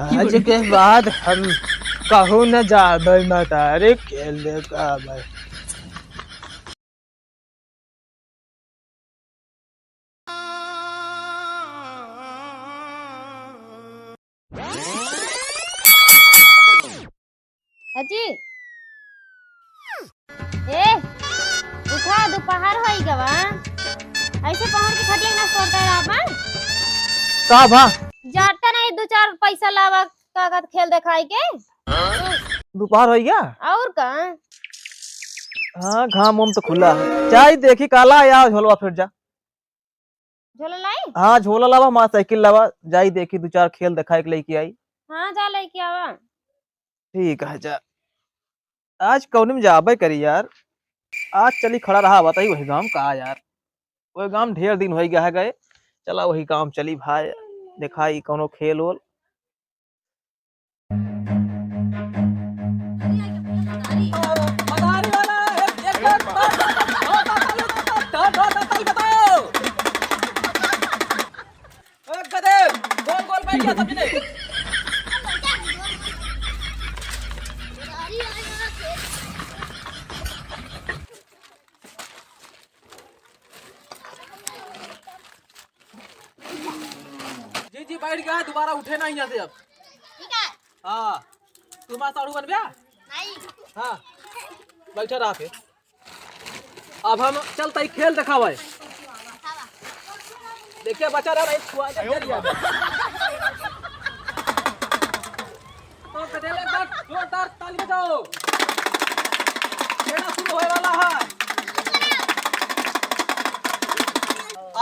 आज के बाद हम कहूँ न जाबे मतारे खेल दे का भाई। अजी ए उठा दोपहर होई गवा ऐसे पहर के खटिया ना सोता है आपन का भा जाता नहीं दो चार पैसा लावा कागज खेल दिखाई के दोपहर हो गया। और का हाँ घाम उम तो खुला है। चाय देखी काला या झोलवा फिर जा। झोला लाई हाँ झोला लावा माँ साइकिल लावा जाई देखी दो चार खेल दिखाई के लेके आई। हाँ जा लेके आवा ठीक है जा। आज कौन में जाबे करी यार। आज चली खड़ा रहा बताई वही गांव का यार। वही गांव ढेर दिन हो गया है गए। चला वही काम चली भाई दिखाई कोनो खेल वोल। जी जी बैठ गया दोबारा उठे ना यहाँ से अब। ठीक है हाँ तुम्हारा साड़ू बन गया। नहीं हाँ बैठा रहा फिर। अब हम चलते ही खेल दिखावे। देखिए बच्चा रहा तो गधेले तक जोरदार ताली बजाओ। खेलना शुरू होने वाला है।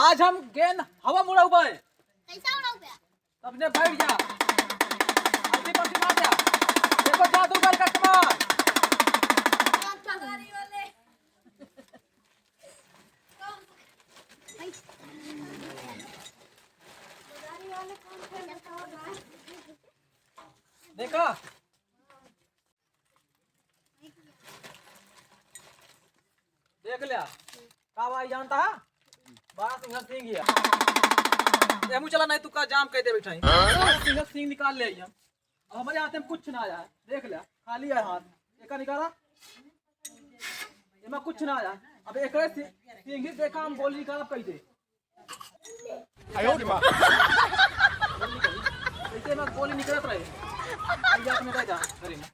आज हम गेंद हवा मुड़ा हुआ है। कैसा उड़ा गया सबने बैठ जा। अभी पति मार जा। देखो जादूगर का कमाल। देखा देख लिया का भाई जानता है बारह सिंह सिंह गया एमू चला नहीं तू का जाम कह दे बैठा सिंह सिंह निकाल ले हम। अब हमारे हाथ में कुछ ना आया देख लिया खाली है हाथ एक निकाला एमा कुछ ना आया। अब एक सिंह ही देखा हम गोली निकाला कैसे ऐसे में गोली निकलत रहे में जा घरे में।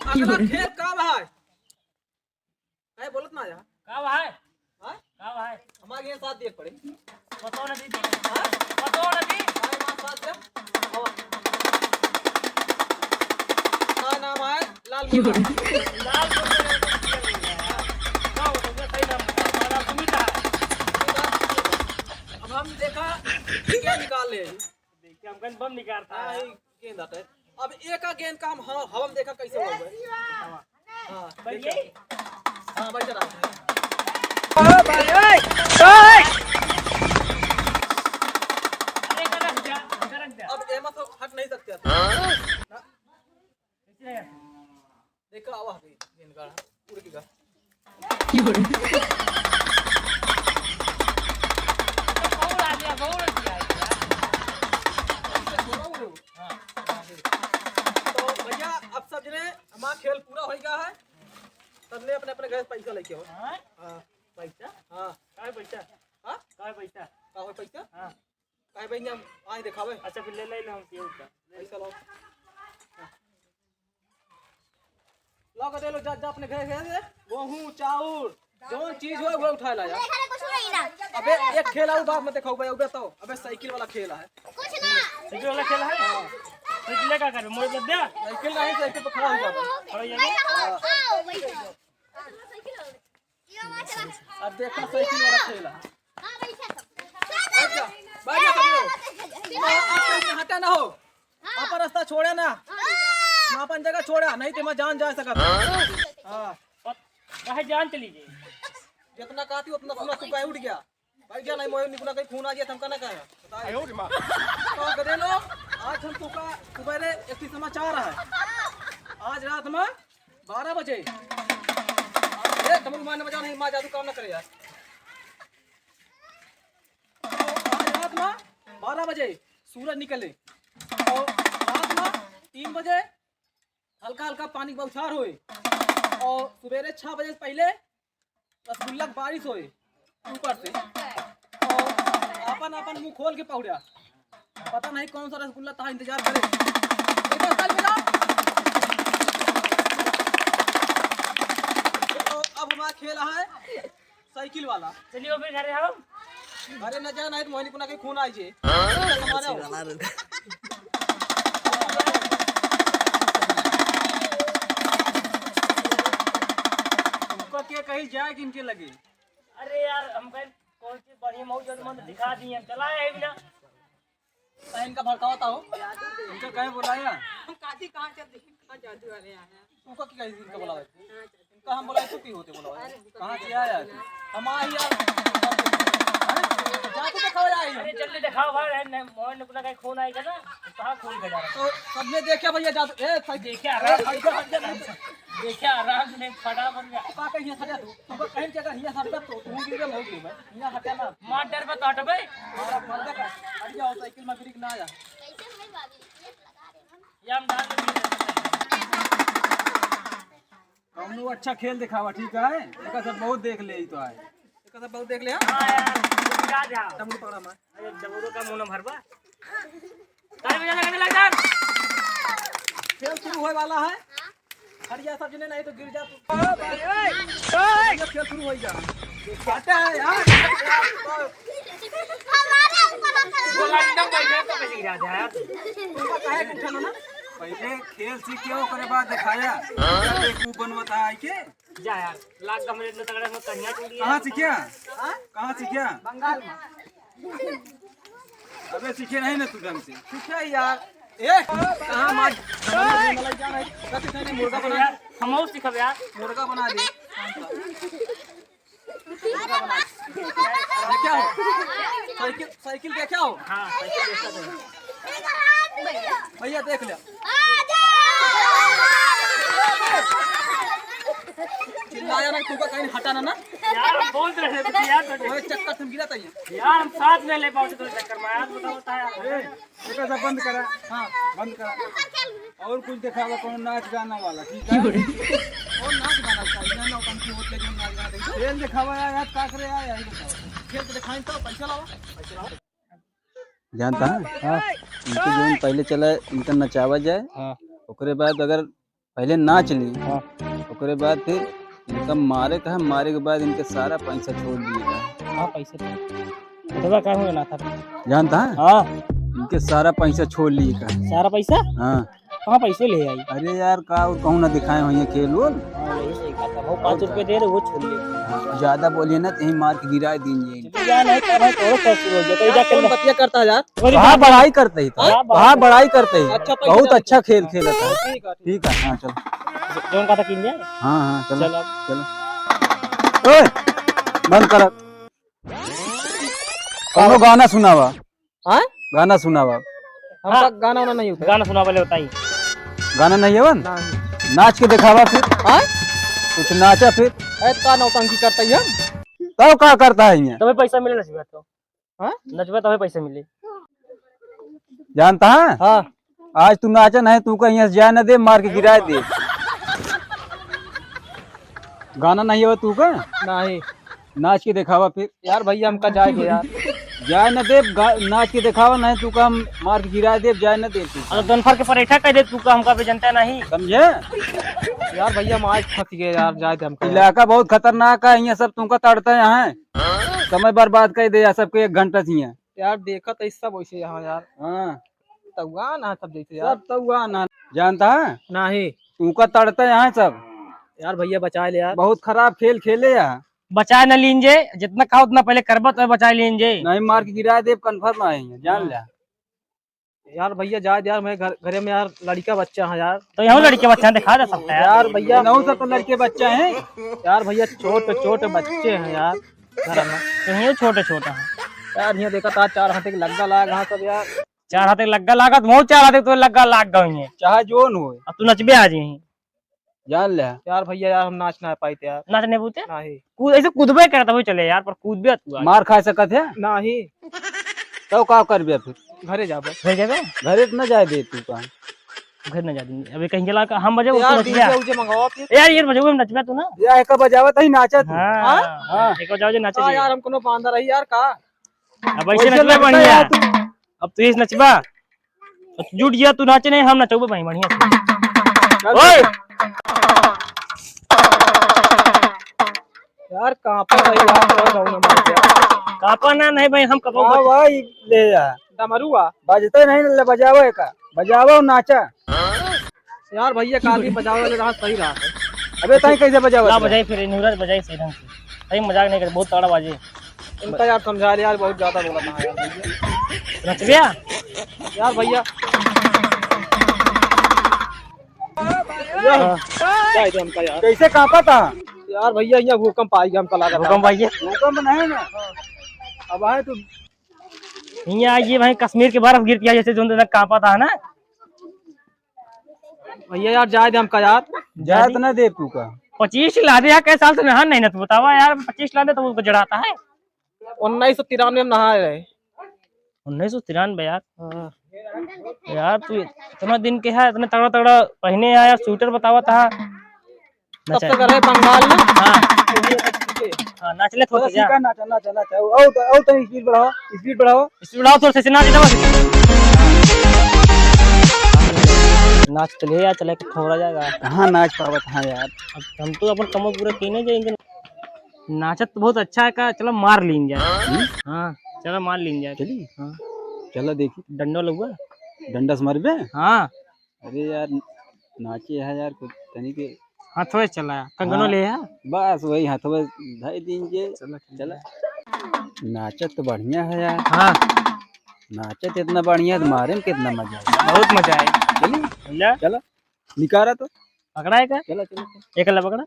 अगला खेल का भाई काय बोलत ना आया का भाई हां का भाई हमारे यहाँ साथ देख पड़े बताओ ना दीदी हां बताओ ना दी काय नाम साथ जा का नाम है लाल मुर्गा। लाल का हो तो सही नाम हमारा सुमिता। अब हम देखा क्या निकाल ले देखिए हम गन बम निकालता हां है। गेंद आता है। अब एक का गेंद का हम हवा में देखा कैसे होगा। हां बढ़िया हां बैठ रहा अरे करक जा अब एमा तो हट नहीं सकते कैसे है देखा आवा गेंद का उड़ के का बहुत आ गया बहुत आ गया। तो भैया अब सब जने हमारा खेल पूरा हो गया है। सबने अपने अपने घर पैसा लेके हो। हां हाँ पैसा हाँ काय पैसा हाँ काय पैसा का हो पैसा हां काहे भैया आए दिखावे अच्छा फिर ले ले हम केहू का पैसा लाओ ला के दे लो जा जा अपने घर से गेहूं चाउर जो चीज हो वो उठा ला यार। कुछ नहीं ना अबे एक खेल और बाप में दिखाओ भाई अबे तो अबे साइकिल वाला खेल है। कुछ ना साइकिल वाला खेल है साइकिल का कर मोड़ दे साइकिल नहीं साइकिल पे खड़ा हो जा खड़ा हो जा आओ बैठो अब देखा साइकिल वाला खेल है। हां बैठा बैठ जा सब लोग हटा ना हो अपन रास्ता छोड़ा ना ना अपन जगह छोड़ा नहीं तो मैं जान जा सकता। हां कहे जान चली गई जितना कहती उतना सुना तू कहीं उठ गया भाई क्या नहीं मोह निकला कहीं खून आ गया तुमका ना कहा बताओ तो गदे लो आज हम तुका सुबह एक ही समाचार है। आज रात में 12 बजे ये तुम माने बजा नहीं मां जादू काम ना करे यार। तो आज रात में 12 बजे सूरज निकले और रात में 3 बजे हल्का हल्का पानी का बौछार होए और सवेरे 6 बजे से पहले रसगुल्ला की बारिश होए ऊपर से और अपन अपन मुंह खोल के पहुड़ा पता नहीं कौन सा रसगुल्ला था इंतजार करे। एक बार ताली बजाओ। तो अब हमारा खेल है साइकिल वाला। चलिए फिर घरे हम अरे न जाना है तो मोहिनी पुना के खून आई छे हमारा उनका के कहीं जाए कि इनके लगे। अरे यार हम कहीं कौन सी बढ़िया मौज मंद दिखा दिए हम चला है बिना इनका भड़कावता हो इनका कहीं बुलाया हम काठी कहाँ चलते कहाँ जादू वाले आए हैं। उनका की कहीं इनका बुलावा इनका हम बुलाए तो की होते बुलावा कहाँ से आया हम आई यार जाके दिखाओ यार। अरे जल्दी दिखाओ भाई मोहन ने कहीं खून आएगा ना तो कहाँ खून का जा रहा तो सबने देखा भैया जादू ए देखा देखा आराम से नहीं फटा बन गया का कहीं हटा तू तुमको कहीं जगह हिया हटा तो तू गिर गया होगी भाई हिया हटा ना मार डर पे काट भाई हमारा मर्द का हट जाओ साइकिल में गिर ना आया ये हम डाल देंगे हम लोग अच्छा खेल दिखावा ठीक है एक सब बहुत देख ले तो आए एक सब बहुत देख ले हां यार जा जा डमरू पकड़ा मैं अरे डबरो का मुंह न भरबा ताली बजा लगने लग जा खेल शुरू होने वाला है हट जा सब जने नहीं तो गिर जा तू खेल शुरू हो जा हटा है यार वो लाइन बैठे तो कैसे गिरा जा यार तुमका काहे उठलो ना पहले खेल सीखे ओकरे बाद दिखाया बेवकूफ बनवता है के जा यार लाख का मेरे इतना तगड़ा में कन्या टूट गया कहां सीखिया कहां सीखिया बंगाल में अबे सीखे नहीं ना तू ढंग से सीखे यार ए कहां मार मुर्गा बना यार हम और सिखब यार मुर्गा बना दे क्या हो साइकिल साइकिल क्या हो हां साइकिल देखा तो भैया देख ले चिल्लाया ना तू का कहीं हटाना ना यार हम बोल रहे थे यार तो ओए चक्कर तुम गिरा था यार हम साथ में ले पाओ तो चक्कर में यार बता यार देखा सब बंद करा हाँ बंद करा और कुछ दिखावा कौन नाच गाना वाला ठीक है और नाच गाना चाहिए ना नौटंकी होत ले जो नाच गाना देखो खेल दिखावा यार का करे यार खेल तो दिखाई तो पैसा लाओ जानता है इनके जो पहले चला इनका नचावा जाए ओकरे बाद अगर पहले नाच ली ओकरे बाद फिर इनका मारे का मारे के बाद इनके सारा पैसा छोड़ दिएगा। हां पैसे दवा का होना था जानता है हां इनके सारा पैसा छोड़ लिएगा। सारा पैसा हाँ कहां पैसे ले आई अरे यार का कहूँ ना दिखाए हो खेल वो यही सही कहा था वो 5 रुपए दे रहे वो छोड़ ले ज्यादा बोलिए ना कहीं मार के गिरा दीजिए। क्या नहीं कर रहा तो कैसे हो गया तो जा के बतिया करता यार वहाँ बड़ाई करते ही था वहाँ बड़ाई करते ही अच्छा, बहुत अच्छा खेल खेला था। ठीक है हाँ चलो जोन का था किन जाए हाँ हाँ चलो चलो चलो ओए बंद कर कौनो गाना सुनावा हां गाना सुनावा हमका गाना वाना नहीं होता गाना सुना वाले बताइए गाना नहीं है वन नहीं नाच के दिखावा फिर हां कुछ नाचा फिर ए का नौटंकी करता है तब क्या करता है ये तुम्हें पैसा मिले नचबे तो हां नचबे तुम्हें पैसा मिले जानता है हां आज तू नाचा नहीं तू कहीं से जाए न दे मार के गिरा दे। गाना नहीं है तू का नहीं नाच के दिखावा फिर यार भैया हमका जाएगा यार जाए न दे नाच के दिखावा नहीं तू का हम मार के गिरा दे जाए न दे तू अगर दनफर के परेठा कह दे तू का हमका पे जनता नहीं समझे यार भैया हम आज फंस गए यार जाए थे हमका इलाका बहुत खतरनाक है यहाँ सब तुमका तड़ते हैं समय बर्बाद कर दे सबके 1 घंटा थी यार देखा तो सब वैसे यहाँ यार हाँ तवा ना सब जैसे यार सब तो हुआ ना जानता है नहीं तुमका तड़ते हैं सब यार भैया बचा ले यार बहुत खराब खेल खेले यहाँ बचा न लीजिए जितना कहा उतना पहले करबो तो बचा लीजिए नहीं मार के गिरा दे कन्फर्म आएंगे जान ले यार भैया जाए यार मैं घरे में यार लड़का बच्चा है यार तो यहाँ लड़के बच्चा दिखा दे सकता है यार भैया नौ सब तो लड़के बच्चा है यार भैया छोटे छोटे बच्चे हैं यार घर में तो ये छोटे छोटे हैं यार यहाँ देखा था 4 हाथ के लग्गा लगा हाँ सब यार 4 हाथ लग्गा लागत बहुत 4 हाथ तो लग्गा लाग गई है चाहे जोन हो अब तू नचबे आ जी जान ले यार भैया यार हम नाच ना पाए थे यार नाचने पूछे नहीं कूद ऐसे कूदबे करता हुए चले यार पर कूदबे तू मार खा सकत है नहीं तो का कर फिर घरे जाबे घर जाबे घरे तो न जाए दे तू कहाँ घर न जा देंगे अभी कहीं चला हम बजे वो यार नचिया डीजे उजे मंगाओ फिर यार ये बजे में नचबे तू ना या एक बजावत ही नाचा तू हां एक जाओ जे नाचे यार हम कोनो बांधा रही यार का अब ऐसे वैसे नचबे लगता बढ़िया है तू। अब तू इस नचबा तो जुट गया तू नाचे नहीं हम नचबे भाई बढ़िया से ओए यार कहां पर रही यार गाँव में मार दिया कापा ना नहीं भाई हम कबो हाँ भाई ले जा डमरुआ बजते नहीं ले बजावे का बजावो नाचा यार भैया काल भी बजावे वाले रहा सही रहा है अबे तई कैसे बजावत ना रहा? बजाई फिर न्यूरज बजाई सही ढंग से सही मजाक नहीं कर बहुत तगड़ा बाजी इनका यार समझा ले यार बहुत ज्यादा बोला था यार भैया नचबिया यार भैया क्या है हमका यार कैसे कांपा था यार भैया यहाँ भूकंप आ गया हमका लगा था हुकम भाई भूकंप नहीं ना अब आए तू यहाँ ये भाई कश्मीर के बर्फ गिरती है जैसे जो अंदर कांपा था ना भैया यार जाए दे हमका यार जात न दे तू का 25 ला दे यार कैसे साल से नहा नहीं ना तू बतावा यार 25 ला दे तो उसको जड़ाता है 1993 में नहाए रहे 1993 यार हाँ। यार तू इतना दिन के है इतने तगड़ा तगड़ा पहने आया स्वेटर बतावा था तब तक रहे बंगाल में हाँ नाच ले थोड़ा जा सीखा नाचा नाचा नाचा आओ तो स्पीड बढ़ाओ इसमें उड़ाओ थोड़ा से नाच दे नाच चले यार चले थोड़ा जाएगा कहाँ नाच पावत हाँ यार अब हम तो अपन कमो पूरा कीने जाएंगे नाचत तो बहुत अच्छा है का चलो मार लीन जाए हाँ चलो मार लीन जाए चली हाँ चलो देखी डंडो लगुआ डंडा से मरबे हाँ अरे यार नाचे है यार कुछ तनी के हाथों से चला कंगनो हाँ। ले है बस वही हाथों ढाई दिन के चला नाचत तो बढ़िया है यार हाँ नाचत इतना बढ़िया तो मारे में कितना मजा है बहुत मजा आया चली समझा चलो निकारा तो पकड़ा है का चलो चलो एक अल्लाह पकड़ा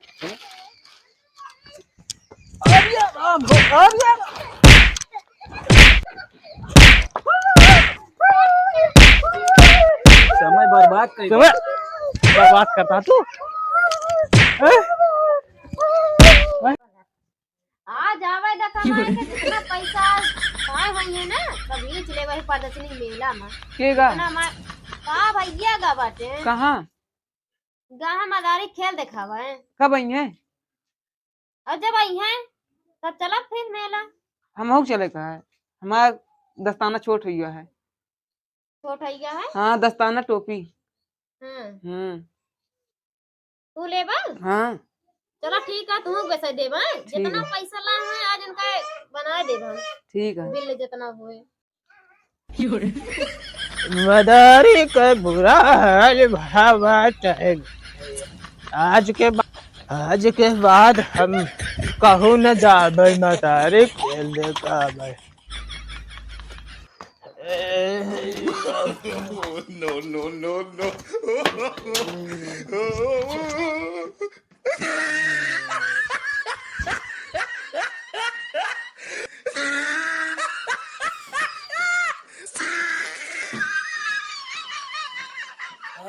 समय बर्बाद कर तुम्हें बर्बाद करता तू आज आवे देखा मार के जितना पैसा पाए हुई है ना कभी चले वही प्रदर्शनी मेला में केगा ना मार का भैया गा बाटे कहाँ गाहा मदारी खेल दिखावा है कब आई है और जब आई है तब चला फिर मेला हम चले का है हमारा दस्ताना छोट हो गया है छोट हो गया है हाँ दस्ताना टोपी हम्म तू ले बल हाँ चलो ठीक है तू पैसा दे जितना पैसा ला है आज इनका बना दे ठीक है बिल जितना हुए मदारी का बुरा हाल भरा बात है आज के बाद हम कहूँ न जाबे मदारी खेल दे का भाई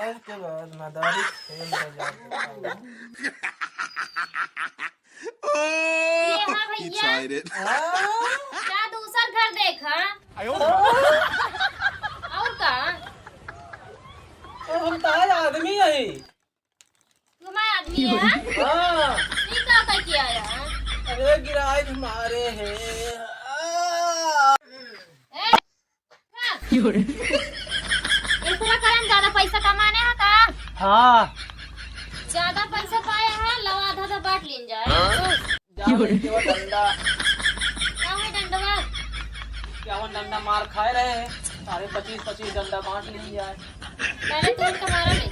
आज के बाद मदारी खेल दे ये हाँ भैया क्या दूसर घर देखा और का हम ताज आदमी है तुम्हारे आदमी है हाँ नहीं का करके आया अरे गिराए तुम्हारे हैं इतना करन ज्यादा पैसा कमाने है का हाँ ज्यादा पैसा पाए हैं लवा आधा तो बांट लीन जाए डंडा क्या है डंडवा क्या वो डंडा मार खाए रहे हैं 25-25 डंडा बांट लीजिए यार पहले तुम तुम्हारा नहीं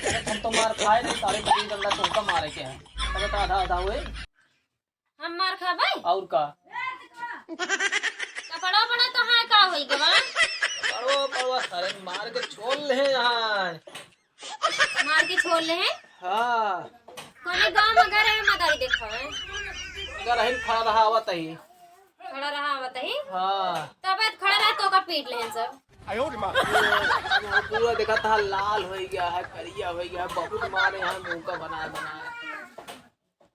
अरे तुम तो मार खाए नहीं 25 डंडा तुमका मारे के हैं तब तो आधा आधा हुए हम मार खा भाई और का कपड़ा बड़ा तो है का होई के बा पड़ो सारे मार के छोड़ ले यहाँ मार के छोड़ ले हैं हाँ कोने गांव में गए हैं मदारी देखा है अगर रही खड़ा रहा आवत ही खड़ा रहा बताई हाँ तबीयत खड़ा रहा तो का पीट ले हैं सब वो पूरा देखा था लाल हो गया है करिया हो गया है बहुत मारे हैं मुंह का बना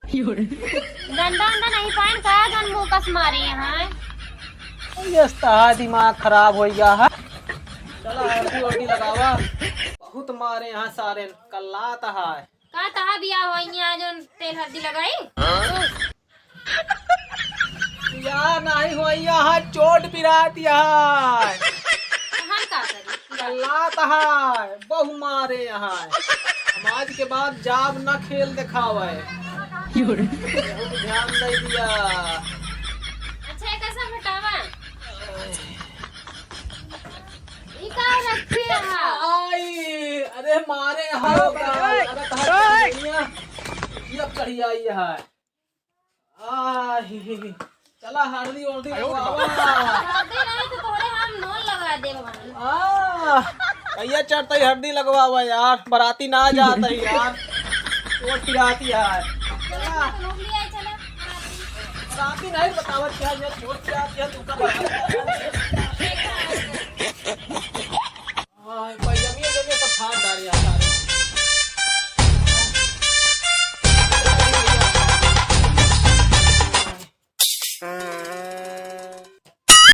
डंडा अंडा नहीं पाइन का जन मुंह कस मारी यहाँ ये दिमाग खराब हो गया है चला हल्दी वर्दी लगावा। बहुत मारे यहाँ सारे कल्लात है। का तहा बिया होई यहाँ जो तेल हल्दी लगाई? या नहीं हो यहाँ चोट पिरात यहाँ हम का करी? कल्लात है। बहु मारे यहाँ समाज के बाद जाब न खेल दिखावे। बहुत ध्यान नहीं दिया। अच्छा एक ऐसा हटावा। ई का रखे रहा? आई अरे मारे हारो का अरे कहाँ ये चढ़ी आई है। आई चला हल्दी वर्दी लगवावा। हल्दी नहीं तो तोरे हम नोन लगा देबन। भैया चढ़ता ही हल्दी लगवावा यार, बराती ना जाता ही यार, चोट पिराती यार। चला तो लोग ले आए चला। बराती नहीं बतावा क्या ये चोट पिराती है, तू का बराती।